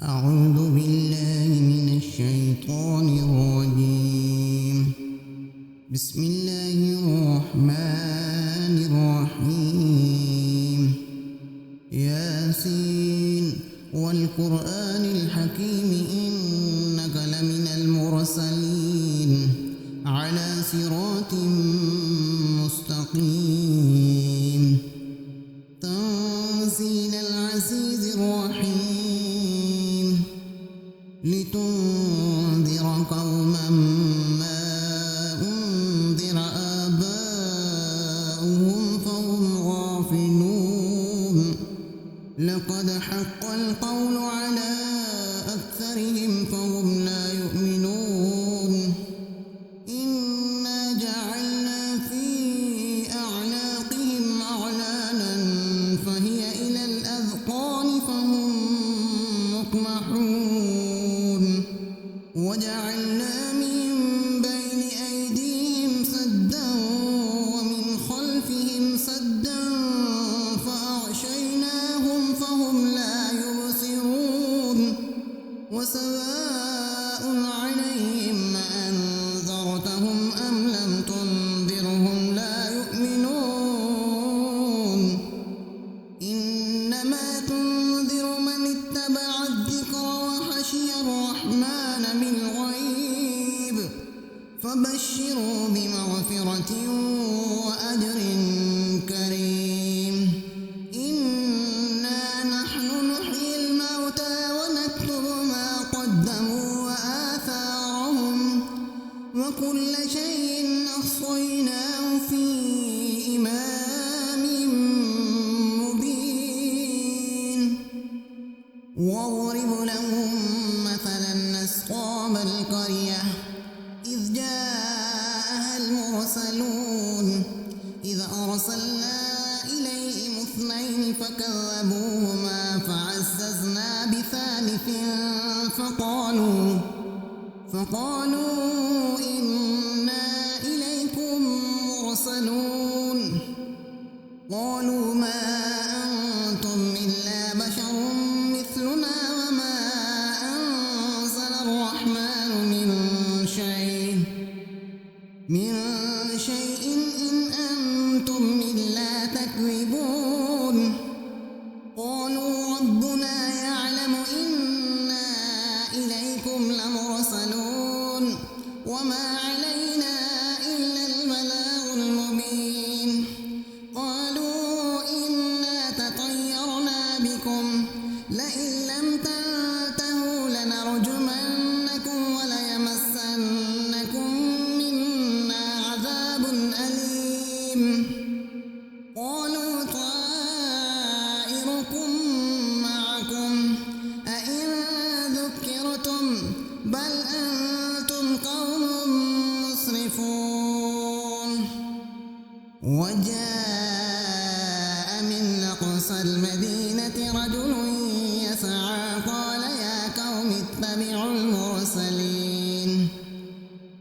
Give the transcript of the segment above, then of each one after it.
أعوذ بالله من الشيطان الرجيم. بسم الله الرحمن الرحيم. ياسين والقرآن الحكيم إنك لمن المرسلين على صراط مستقيم. تنزيل العزيز الرحيم لتنذر قوما ما أنذر آباؤهم فهم غافلون. لقد حق القول على أكثرهم فهم لا يؤمنون. إنا جعلنا في أعناقهم أغلالا فهي إلى الأذقان فهم مقمحون. وجعلنا من بين أيديهم سدا ومن خلفهم سدا فأغشيناهم فهم لا يبصرون. وسواء عليهم أنذرتهم أم لم تنذرهم لا يؤمنون. إنما تنذر من اتبع الذكر وخشي الرحمن بالغيب فبشروا بمغفرة وأجر كريم. إنا نحن نحيي الموتى ونكتب ما قدموا وآثارهم وكل شيء أحصيناه في إمام مبين. واضرب لهم مثلا أصحاب القرية إذ جاءها المرسلون إذ أرسلنا إليهم اثنين فكذبوهما فعززنا بثالث فقالوا إنا إليكم مرسلون. قالوا ما أنتم إلا بشر مثلنا وما أنزل الرحمن من شيء إن أنتم إلا تكذبون. قالوا ربنا يعلم إنا إليكم لمرسلون وما علينا إلا البلاغ المبين. قالوا إنا تطيرنا بكم لئن لم تنتهوا لنرجمنكم وليمسنكم منا عذاب أليم. قالوا طائركم معكم أئن ذكرتم بل أنتم قوم مسرفون. وجاء من أقصى المدينة رجل يسعى قال يا قوم اتبعوا المرسلين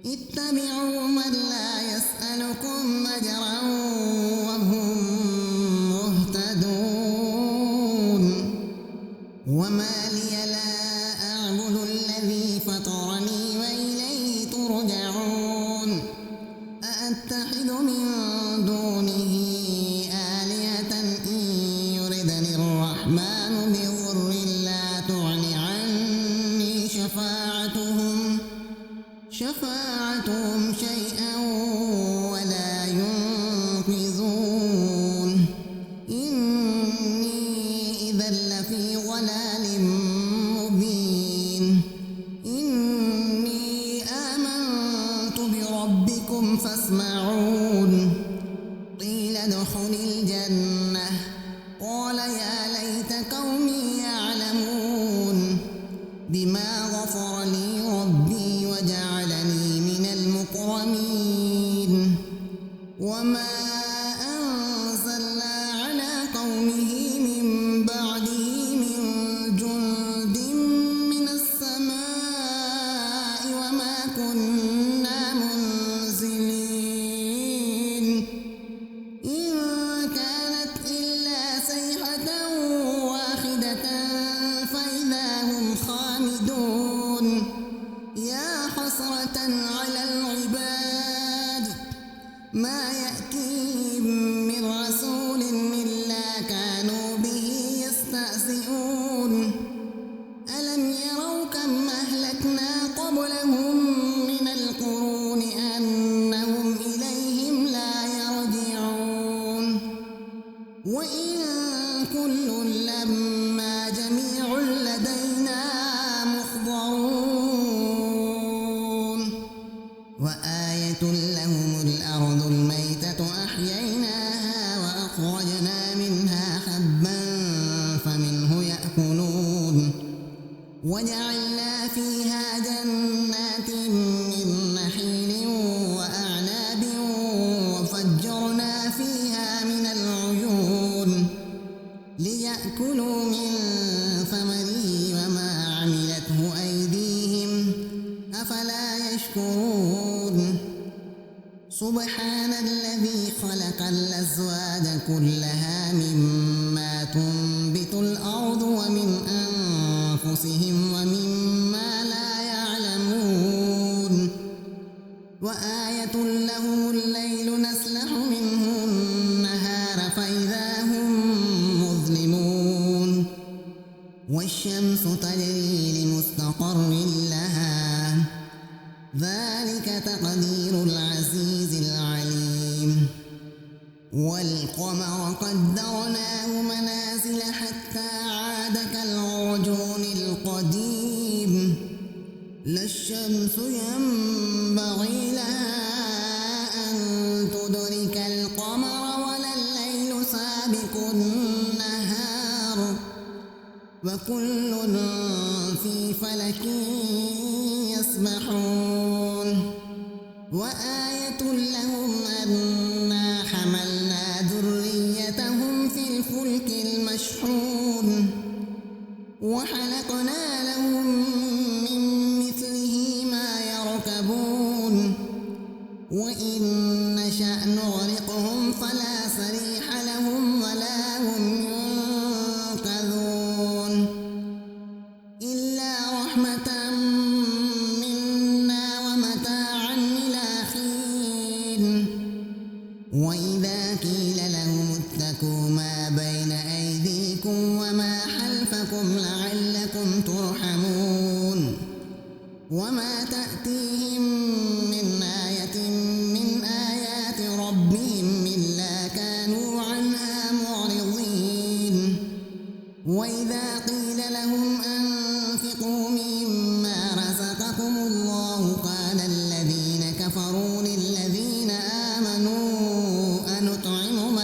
اتبعوا من لا يسألكم أجرا وهم مهتدون. وما لي لا أعبد الذي فطرني وإليه ترجعون. أأتخذ من دونه آلهة إن يردني الرحمن بضر لا تغن عني شفاعتهم شيئا ولا ينقذون. إني إذا لفي ضلال مبين. إني آمنت بربكم فاسمعون. قيل ادخل الجنة قال يا ليت قومي يعلمون بما غفر لي ربي وجعلني من المكرمين. وما أنزلنا على قومه من بعده من جند من السماء وما كنا منزلين. خامدون يا حسرة على العباد ما يأتيهم من رسول إلا كانوا به يستهزئون ألم يروا كم أهلكنا قبلهم من القرون أنهم إليهم لا يرجعون وإن كل لما جميع لدينا محضرون وآية لهم الأرض الميتة أحييناها وأخرجنا منها حبا فمنه يأكلون وجعلنا فيها جنات من نخيل وأعناب وفجرنا فيها من العيون ليأكلوا من ثمره وما عملته أيديهم أفلا يشكرون سبحان الذي خلق الأزواج كلها مما تنبت الأرض ومن أنفسهم ومما لا يعلمون وآية لهم الليل نسلخ منه النهار فإذا هم مظلمون والشمس تجري لمستقر لها ذلك تقدير العزيز العليم والقمر قدرناه منازل حتى عاد كالعرجون القديم لا الشمس ينبغي لها أن تدرك القمر ولا الليل سابق النهار وكل في فلك يسبحون وآية لهم أنا حملنا ذريتهم في الفلك المشحون وخلقنا لهم من مثله ما يركبون وإن نشأ نغرقهم فلا صريخ لهم ولا هم ينقذون إلا رحمة منا ومتاعا إلى حين وإذا قيل لهم اتقوا ما بين أيديكم وما خلفكم لعلكم ترحمون وما تأتيهم من آية من آيات ربهم إلا كانوا عنها معرضين وإذا قيل لهم أنفقوا مما رزقكم الله قال الذين كفروا للذين آمنوا أنطعم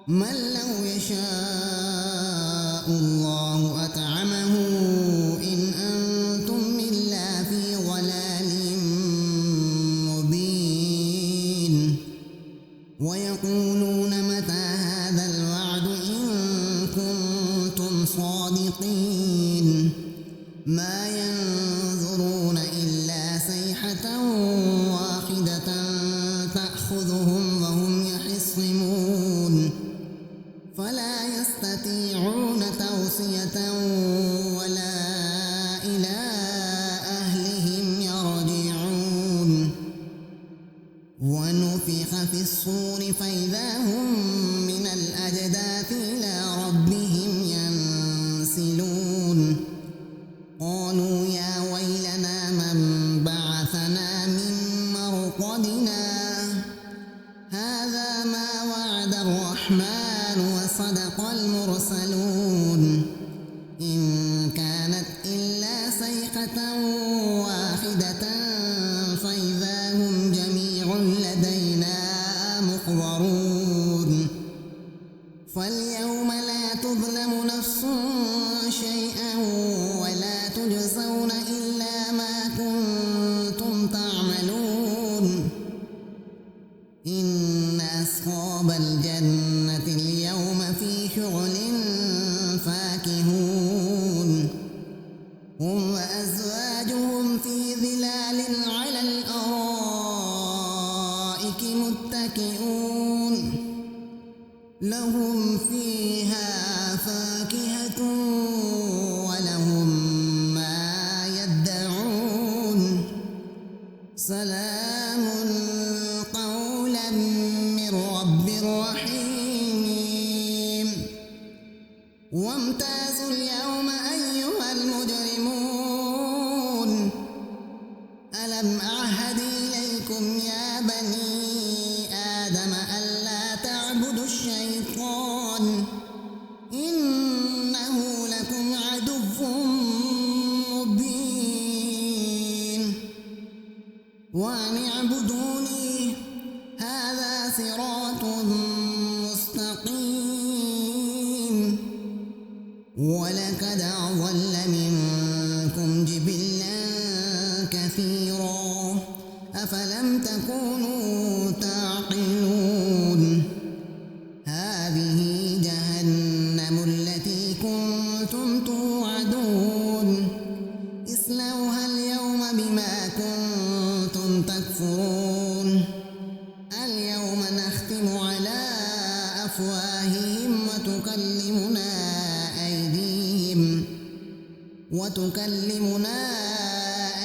من لو يشاء الله أطعمه إن أنتم إلا في ضلال مبين ويقولون متى هذا الوعد إن كنتم صادقين ما ينظرون إلا صيحة واحدة تأخذهم وهم يخصمون فلا يستطيعون توصية ولا إلى أهلهم يرجعون ونفخ في الصور فإذا هم من الأجداث إلى ربهم ينسلون قالوا يا ويلنا من بعثنا من مرقدنا هذا ما وعد الرحمن وصدق المرسلون إن كانت إلا صيحة واحدة فإذا هم جميع لدينا محضرون فاليوم لا تظلم نفس شيئا ولا تجزون إلا ما كنتم تعملون إن أصحاب الجنة اليوم في شغل فاكهون هم وأزواجهم في ظلال على الأرائك متكئون لهم فيها ميت ولهم ما يدعون سلام قولا من رب رحيم وامتازوا اليوم أيها المجرمون ألم أعهد إليكم يا بني آدم ألا تعبدوا الشيطان إنه لكم عدو مبين وأن اعبدوني هذا صراط مستقيم ولقد أضل منكم جبلا كثيرا أفلم تكونوا تعقلون هذه جهنم التي كنتم توعدون اصلوها اليوم بما كنتم تكفرون اليوم نختم على أفواههم وتكلمنا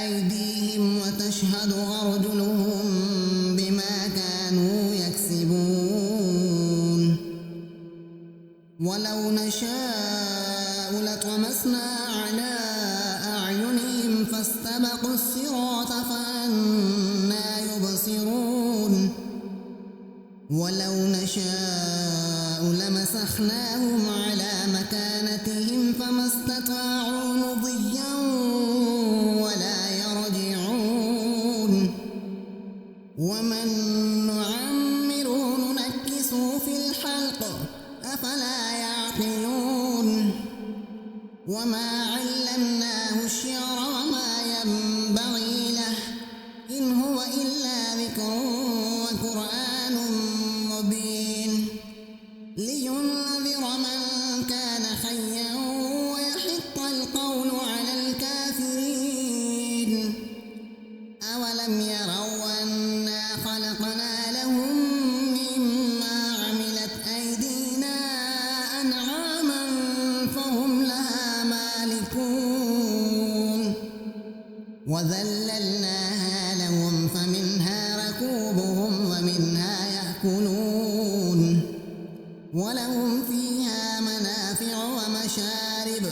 أيديهم وتشهد أرجلهم بما كانوا يكسبون ولو نشاء لطمسنا على أعينهم فاستبقوا الصراط فأنى يبصرون ولو نشاء لمسخناهم على مكانتهم فما استطاعوا مضيا ولا يرجعون ومن نعمره ننكسه في الخلق أفلا يعقلون وما علمناه الشعر وما ينبغي له إن هو إلا ذكر وقرآن مبين لينذر من كان حيا ويحق القول على الكافرين أولم يروا أنا خلقنا لهم مما عملت أيدينا أنعاما فهم لها مالكون وذللناها لهم فمنها ركوبهم ومنها يأكلون ولهم فيها منافع ومشارب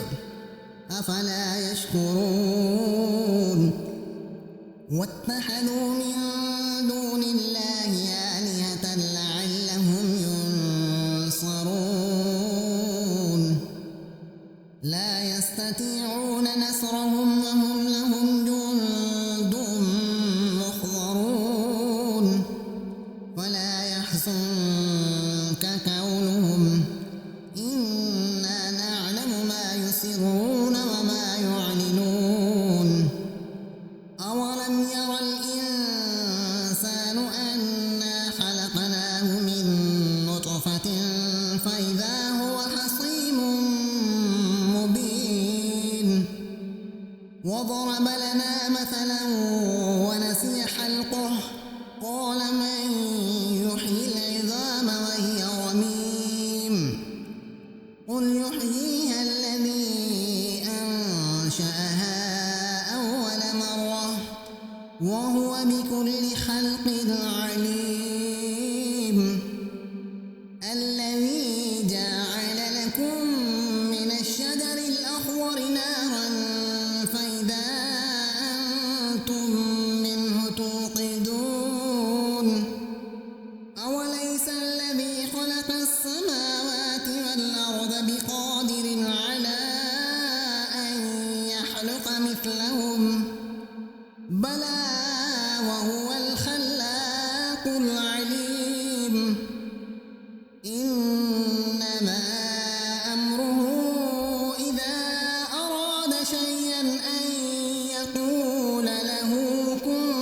أفلا يشكرون واتخذوا من دون الله آلهة لعلهم ينصرون لا يستطيعون نصرهم وهم لهم جند محضرون ولا يحزنك قولهم إنا نعلم ما يسرون وما يعلنون أولم ير الإنسان أنا خلقناه من نطفة فإذا هو خصيم مبين وضرب لنا مثلا ونسي خلقه قال من يحيي العظام وهي رميم قل يحييها الذي أنشأها أول مرة وهو بكل خلق عليم الذي جعل لكم من الشجر الأخضر نارا فإذا أنتم منه توقدون أوليس الذي خلق السماوات والأرض بقادر على أن يخلق مثلهم بلى وهو الخلاق العليم إنما أمره إذا أراد شيئا أن يقول له كن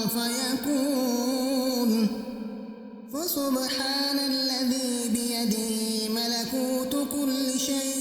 فيكون فسبحان الذي بيده ملكوت كل شيء